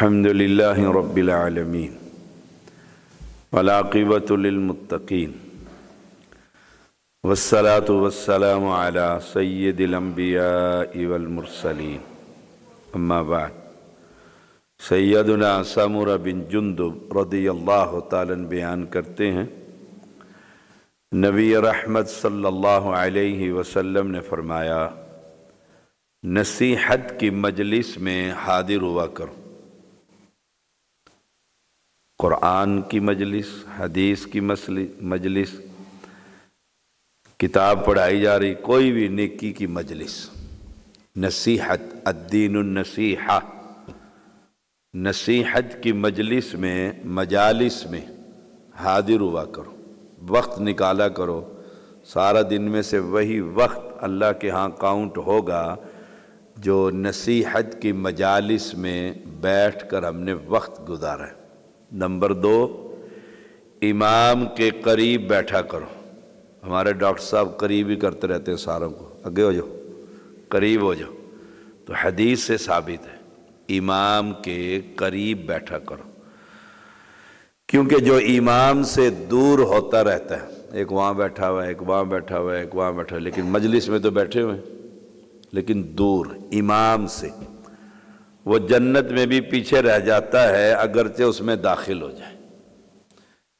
الحمدللہ رب العالمین والعاقبۃ للمتقین والصلاة والسلام علی سید الانبیاء والمرسلین اما بعد سیدنا سمرہ بن جندب رضی اللہ تعالیٰ بیان کرتے ہیں، نبی رحمت صلی اللہ علیہ وسلم نے فرمایا، نصیحت کی مجلس میں حاضر ہوا کرو۔ قرآن کی مجلس، حدیث کی مجلس، کتاب پڑھائی جا رہی، کوئی بھی نیکی کی مجلس، نصیحت، الدین النصیحہ، نصیحت کی مجلس میں، مجالس میں حاضر ہوا کرو، وقت نکالا کرو۔ سارا دن میں سے وہی وقت اللہ کے ہاں کاؤنٹ ہوگا جو نصیحت کی مجالس میں بیٹھ کر ہم نے وقت گزارا ہے۔ نمبر 2، امام کے قریب بیٹھا کرو۔ ہمارے ڈاکٹر صاحب قریب ہی کرتے رہتے ہیں ساروں کو، آگے ہو جاؤ، قریب ہو جاؤ، تو حدیث سے ثابت ہے امام کے قریب بیٹھا کرو، کیونکہ جو امام سے دور ہوتا رہتا ہے، ایک وہاں بیٹھا ہوا ہے، ایک وہاں بیٹھا ہوا ہے، ایک وہاں بیٹھا ہے، لیکن مجلس میں تو بیٹھے ہوئے ہیں، لیکن دور امام سے، وہ جنت میں بھی پیچھے رہ جاتا ہے اگرچہ اس میں داخل ہو جائے۔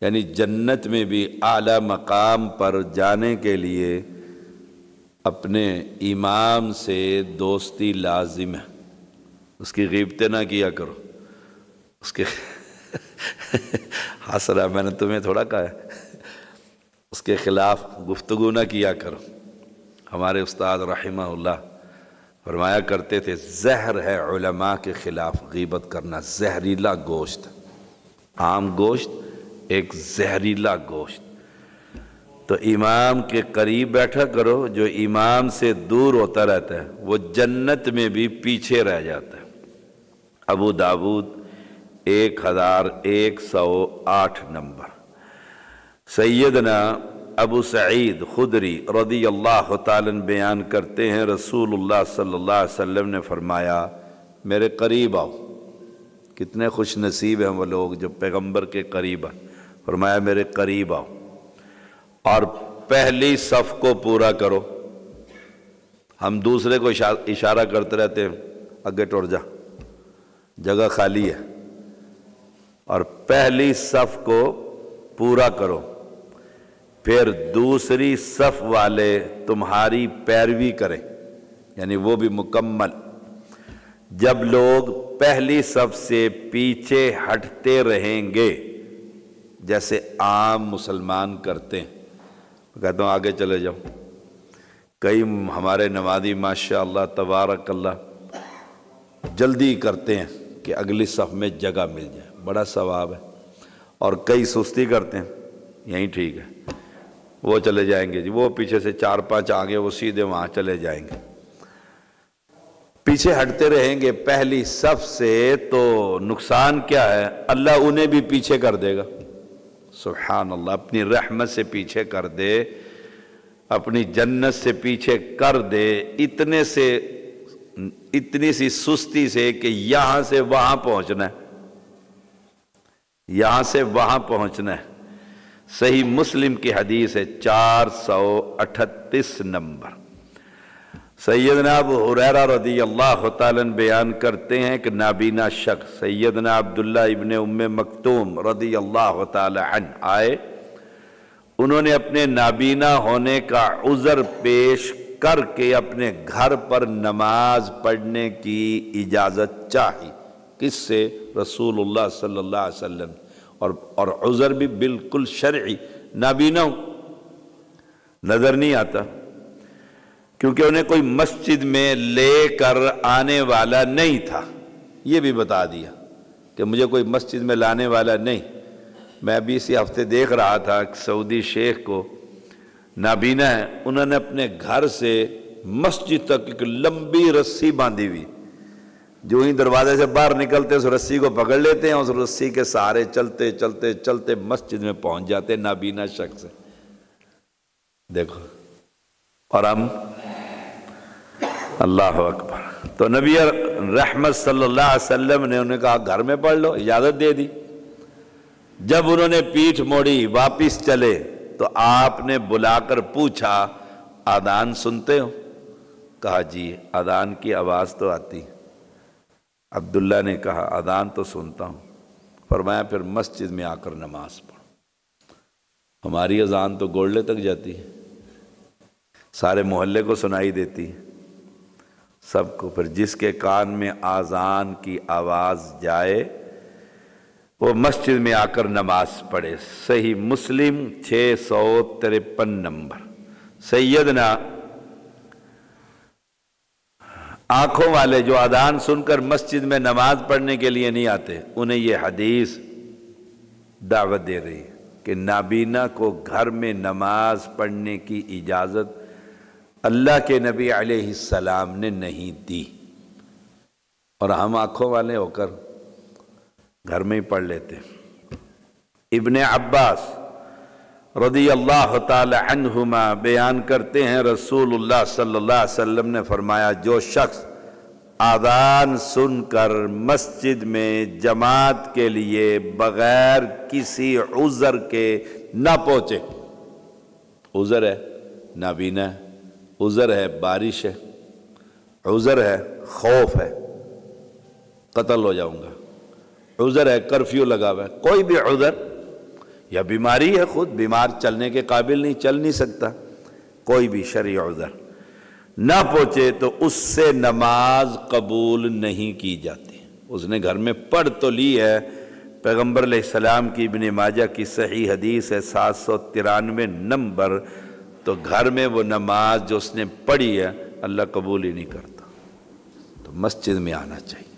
یعنی جنت میں بھی اعلیٰ مقام پر جانے کے لیے اپنے امام سے دوستی لازم ہے۔ اس کی غیبتیں نہ کیا کرو، اس کے حاصلہ میں نے تمہیں تھوڑا کہا ہے، اس کے خلاف گفتگو نہ کیا کرو۔ ہمارے استاد رحمہ اللہ فرمایا کرتے تھے، زہر ہے علماء کے خلاف غیبت کرنا، زہریلا گوشت، عام گوشت ایک زہریلا گوشت۔ تو امام کے قریب بیٹھا کرو، جو امام سے دور ہوتا رہتا ہے وہ جنت میں بھی پیچھے رہ جاتا ہے۔ ابو داود 1108 نمبر۔ سیدنا ابو سعید خدری رضی اللہ تعالیٰ بیان کرتے ہیں، رسول اللہ صلی اللہ علیہ وسلم نے فرمایا، میرے قریب آؤ۔ کتنے خوش نصیب ہیں وہ لوگ جو پیغمبر کے قریب ہیں۔ فرمایا میرے قریب آؤ اور پہلی صف کو پورا کرو۔ ہم دوسرے کو اشارہ کرتے رہتے ہیں، آگے ٹور جا، جگہ خالی ہے، اور پہلی صف کو پورا کرو، پھر دوسری صف والے تمہاری پیروی کریں، یعنی وہ بھی مکمل۔ جب لوگ پہلی صف سے پیچھے ہٹتے رہیں گے، جیسے عام مسلمان کرتے ہیں، کہتا ہوں آگے چلے جاؤ، کئی ہمارے نمازی ماشاءاللہ تبارک اللہ جلدی کرتے ہیں کہ اگلی صف میں جگہ مل جائے، بڑا ثواب ہے، اور کئی سستی کرتے ہیں، یہیں ٹھیک ہے، وہ چلے جائیں گے جی، وہ پیچھے سے 4-5 آگے، وہ سیدھے وہاں چلے جائیں گے، پیچھے ہٹتے رہیں گے پہلی صف سے، تو نقصان کیا ہے؟ اللہ انہیں بھی پیچھے کر دے گا۔ سبحان اللہ، اپنی رحمت سے پیچھے کر دے، اپنی جنت سے پیچھے کر دے، اتنی سی سستی سے کہ یہاں سے وہاں پہنچنا ہے، یہاں سے وہاں پہنچنا ہے۔ صحیح مسلم کی حدیث ہے 438 نمبر۔ سیدنا ابو ہریرہ رضی اللہ تعالیٰ بیان کرتے ہیں کہ نابینا شخص سیدنا عبداللہ ابن ام مکتوم رضی اللہ تعالیٰ عنہ آئے، انہوں نے اپنے نابینا ہونے کا عذر پیش کر کے اپنے گھر پر نماز پڑھنے کی اجازت چاہی۔ کس سے؟ رسول اللہ صلی اللہ علیہ وسلم، اور عذر بھی بالکل شرعی، نابینا ہوں، نظر نہیں آتا، کیونکہ انہیں کوئی مسجد میں لے کر آنے والا نہیں تھا، یہ بھی بتا دیا کہ مجھے کوئی مسجد میں لانے والا نہیں۔ میں ابھی اسی ہفتے دیکھ رہا تھا ایک سعودی شیخ کو، نابینا ہے، انہوں نے اپنے گھر سے مسجد تک ایک لمبی رسی باندھی ہوئی، جو ہی دروازے سے باہر نکلتے اس رسی کو پکڑ لیتے ہیں، اس رسی کے سہارے چلتے چلتے چلتے مسجد میں پہنچ جاتے، نابینا شخص۔ دیکھو، اور ہم، اللہ اکبر۔ تو نبی رحمت صلی اللہ علیہ وسلم نے انہیں کہا گھر میں پڑھ لو، اجازت دے دی۔ جب انہوں نے پیٹھ موڑی واپس چلے تو آپ نے بلا کر پوچھا اذان سنتے ہو؟ کہا جی اذان کی آواز تو آتی۔ عبداللہ نے کہا اذان تو سنتا ہوں۔ فرمایا پھر مسجد میں آ کر نماز پڑھو۔ ہماری اذان تو گولڈے تک جاتی ہے، سارے محلے کو سنائی دیتی ہے، سب کو۔ پھر جس کے کان میں اذان کی آواز جائے وہ مسجد میں آ کر نماز پڑھے۔ صحیح مسلم 653 نمبر۔ سیدنا آنکھوں والے جو اذان سن کر مسجد میں نماز پڑھنے کے لیے نہیں آتے، انہیں یہ حدیث دعوت دے رہی ہے کہ نابینا کو گھر میں نماز پڑھنے کی اجازت اللہ کے نبی علیہ السلام نے نہیں دی، اور ہم آنکھوں والے ہو کر گھر میں ہی پڑھ لیتے۔ ابن عباس رضی اللہ تعالی عنہما بیان کرتے ہیں رسول اللہ صلی اللہ علیہ وسلم نے فرمایا جو شخص اذان سن کر مسجد میں جماعت کے لیے بغیر کسی عذر کے نہ پہنچے، عذر ہے نابینا ہے، عذر ہے بارش ہے، عذر ہے خوف ہے قتل ہو جاؤں گا، عذر ہے کرفیو لگا ہوا ہے، کوئی بھی عذر، یا بیماری ہے خود بیمار چلنے کے قابل نہیں، چل نہیں سکتا، کوئی بھی شرعی عذر نہ پہنچے تو اس سے نماز قبول نہیں کی جاتی۔ اس نے گھر میں پڑھ تو لی ہے، پیغمبر علیہ السلام کی ابن ماجہ کی صحیح حدیث ہے 793 نمبر، تو گھر میں وہ نماز جو اس نے پڑھی ہے اللہ قبول ہی نہیں کرتا۔ تو مسجد میں آنا چاہیے،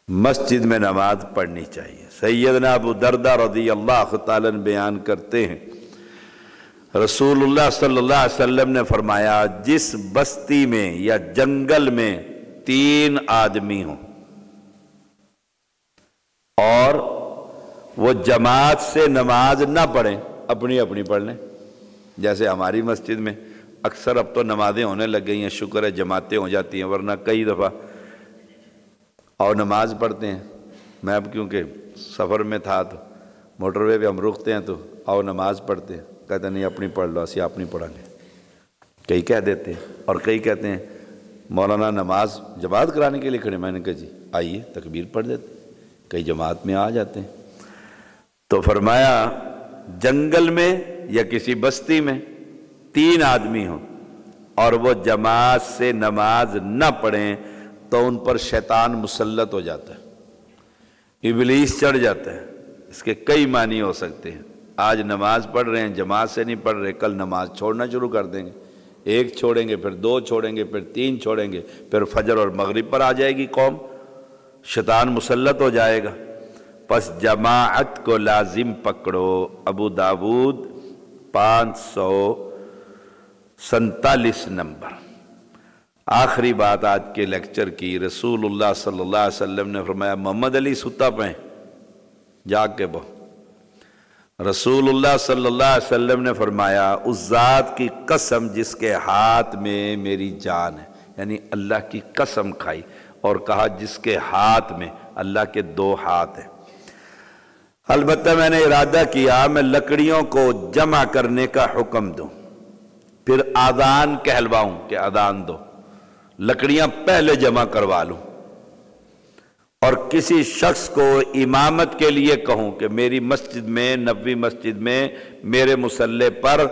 مسجد میں نماز پڑھنی چاہیے۔ سیدنا ابو دردہ رضی اللہ تعالیٰ بیان کرتے ہیں رسول اللہ صلی اللہ علیہ وسلم نے فرمایا جس بستی میں یا جنگل میں 3 آدمی ہوں اور وہ جماعت سے نماز نہ پڑھیں، اپنی اپنی پڑھ لیں، جیسے ہماری مسجد میں اکثر اب تو نمازیں ہونے لگ گئی ہیں، شکر ہے جماعتیں ہو جاتی ہیں، ورنہ کئی دفعہ اور نماز پڑھتے ہیں۔ میں اب کیونکہ سفر میں تھا تو موٹر وے پہ ہم رکتے ہیں تو آؤ نماز پڑھتے ہیں، کہتے نہیں اپنی پڑھ لو، اسی اپنی پڑھا لیں، کئی کہہ دیتے ہیں، اور کئی کہتے ہیں مولانا نماز جماعت کرانے کے لیے کھڑے، میں نے کہا جی آئیے تکبیر پڑھ دیتے، کئی جماعت میں آ جاتے ہیں۔ تو فرمایا جنگل میں یا کسی بستی میں 3 آدمی ہوں اور وہ جماعت سے نماز نہ پڑھیں تو ان پر شیطان مسلط ہو جاتا ہے، ابلیس چڑھ جاتا ہے۔ اس کے کئی معنی ہو سکتے ہیں، آج نماز پڑھ رہے ہیں جماعت سے نہیں پڑھ رہے، کل نماز چھوڑنا شروع کر دیں گے، 1 چھوڑیں گے، پھر 2 چھوڑیں گے، پھر 3 چھوڑیں گے، پھر فجر اور مغرب پر آ جائے گی قوم، شیطان مسلط ہو جائے گا۔ پس جماعت کو لازم پکڑو۔ ابو داود 547 نمبر۔ آخری بات آج کے لیکچر کی، رسول اللہ صلی اللہ علیہ وسلم نے فرمایا محمد علی ستا پائیں جاگ کے بہو۔ رسول اللہ صلی اللہ علیہ وسلم نے فرمایا اس ذات کی قسم جس کے ہاتھ میں میری جان ہے، یعنی اللہ کی قسم کھائی اور کہا جس کے ہاتھ میں، اللہ کے 2 ہاتھ ہیں۔ البتہ میں نے ارادہ کیا میں لکڑیوں کو جمع کرنے کا حکم دوں، پھر اذان کہلواؤں کہ اذان دو، لکڑیاں پہلے جمع کروا لوں، اور کسی شخص کو امامت کے لیے کہوں کہ میری مسجد میں، نبوی مسجد میں میرے مصلی پر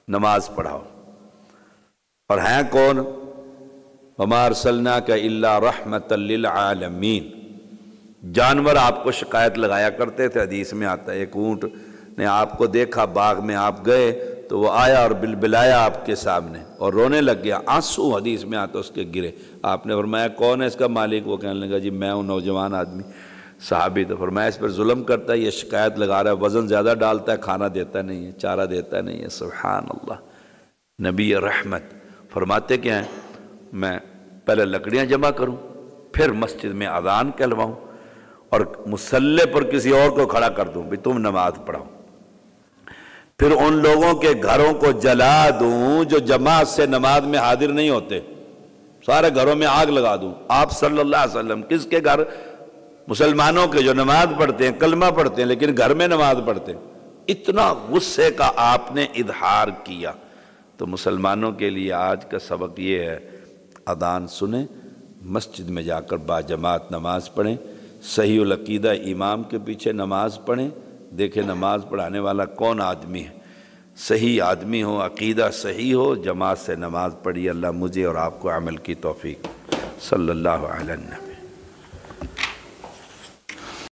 نماز پڑھاؤ۔ اور ہیں کون؟ وَمَا أَرْسَلْنَاكَ إِلَّا رَحْمَةً لِّلْعَالَمِينَ۔ جانور آپ کو شکایت لگایا کرتے تھے، حدیث میں آتا ہے ایک اونٹ نے آپ کو دیکھا، باغ میں آپ گئے تو وہ آیا اور بلبلایا آپ کے سامنے اور رونے لگ گیا، آنسو حدیث میں آتا اس کے گرے۔ آپ نے فرمایا کون ہے اس کا مالک؟ وہ کہنے لگا جی میں ہوں، نوجوان آدمی صحابی۔ تو فرمایا اس پر ظلم کرتا ہے، یہ شکایت لگا رہا ہے، وزن زیادہ ڈالتا ہے، کھانا دیتا نہیں ہے، چارہ دیتا نہیں ہے۔ سبحان اللہ، نبی رحمت فرماتے کیا ہیں؟ میں پہلے لکڑیاں جمع کروں، پھر مسجد میں اذان کہلواؤں اور مصلی پر کسی اور کو کھڑا کر دوں بھی تم نماز پڑھاؤ، پھر ان لوگوں کے گھروں کو جلا دوں جو جماعت سے نماز میں حاضر نہیں ہوتے، سارے گھروں میں آگ لگا دوں۔ آپ صلی اللہ علیہ وسلم کس کے گھر؟ مسلمانوں کے جو نماز پڑھتے ہیں، کلمہ پڑھتے ہیں، لیکن گھر میں نماز پڑھتے ہیں۔ اتنا غصے کا آپ نے اظہار کیا۔ تو مسلمانوں کے لیے آج کا سبق یہ ہے، اذان سنیں، مسجد میں جا کر باجماعت نماز پڑھیں، صحیح العقیدہ امام کے پیچھے نماز پڑھیں۔ دیکھیں نماز پڑھانے والا کون آدمی ہے، صحیح آدمی ہو، عقیدہ صحیح ہو، جماعت سے نماز پڑھی۔ اللہ مجھے اور آپ کو عمل کی توفیق۔ صلی اللہ علیہ وسلم۔